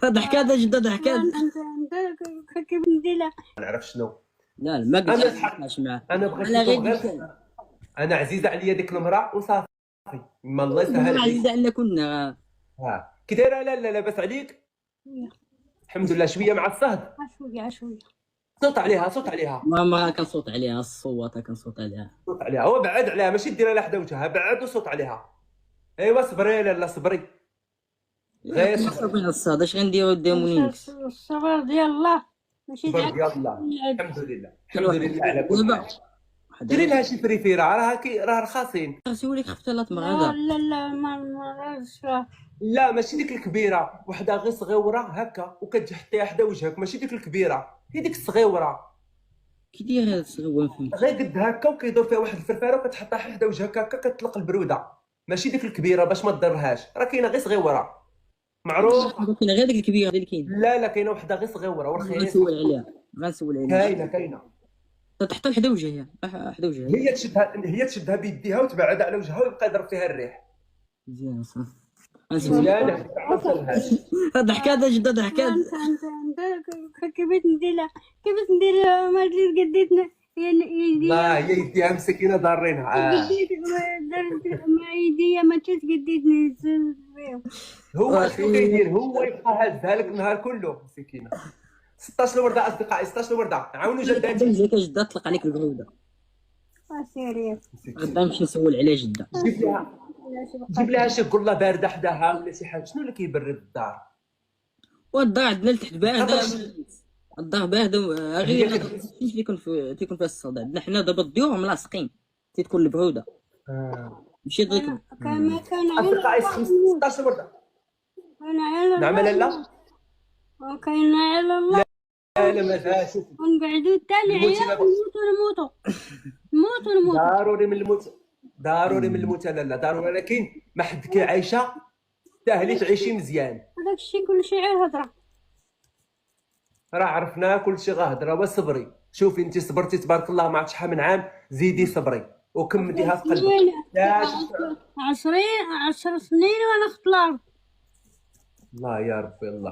ضحك هذا جدة ضحك هذا. انت كيف نديرها؟ ما نعرف شنو. لا ما انا قلتش ضحك، نتناقش معاه. انا انا بغيتكم غير غير، انا عزيزه عليا ديك المراه وصافي، ما الله يسهل ما عليك. عزيز علينا كنا. ها كي دايره؟ لا لا لاباس عليك؟ الحمد لله. شويه مع الصهد، شويه صوت عليها، صوت عليها، ما كنصوت عليها، الصوت كنصوت عليها. صوت عليها. هو بعد عليها، ماشي ديرها لها حدا وجهها، بعد وصوت عليها. ايوا صبري يا لاله، صبري غير كنا صبري. صابرين الصاد، اش غنديرو ديمونينكس؟ الصبر ديال الله ماشي صبر ديال ديال الله. الحمد لله، كل الحمد واحد لله على كل دابا حال. ديري لها شي فريفيره، راه رخاصين. سوليك اختلاط مع لا هذا. لا ما غاديش. لا ماشي ديك الكبيره، وحده غير صغيره هكا وكتحطيها حدا وجهك، ماشي ديك الكبيره، هي ديك الصغيره كي داير هذا الصغير ما فهمتش. غير قد هكا وكيدور فيها واحد الفرفاره وكتحطها حدا وجهك هكا كتطلق البروده. ماشي ديك الكبيره باش ما تضرهاش، راه كاينه غير صغيره معروف. كاين غير ديك الكبيره اللي كاين. لا لا كاينه وحده غير صغيره ورخيصه. غنسول عليها غنسول عليها. كاينه تحطها حدا وجهها، حدا وجهها. هي تشدها بيديها وتبعد على وجهها ويبقى يضرب فيها الريح. مزيان صافي. غنسول. لا لا ما توصلهاش. ضحك هذا جدة ضحك هذا. انت كيف نديرها؟ كيف نديرها؟ ما درت قديتنا يعني لا هي يديها مسكينه ضارينها. ما يديا ما تقديتني. هو شنو كيدير؟ هو يبقى هازها لك النهار كله مسكينه. 16 ورده اصدقائي، 16 ورده، عاونوا جداتي. جدك جدة طلق عليك البعوده. سيريس غدا نمشي نسول عليه جدة. جيب لها شي قله بارده حداها ولا شي حاجه. شنو اللي كيبرد الدار؟ والدار عندنا لتحت باردة. الدار باردة غير هي تيكون فيها الصدى. عندنا حنا دابا الضيوف ملاصقين تيكون البعوده. ماشي ديك كان اصدقائي 16 ورده. نعم لاله. وكاين على الله. لا ما فيهاش. ونقعدوا حتى العيال نموتوا. ضروري من الموت، ضروري من الموت لاله، ضروري. ولكن ما حد كيعيشها تاهلي تعيشي مزيان. هذاك الشيء كلشي غير هضره. راه عرفنا كلشي غهضره. وصبري، شوفي انت صبرتي تبارك الله ما عرفت شحال من عام، زيدي صبري وكمليها في قلبك. لا 10 سنين وانا في الارض. الله يا ربي الله.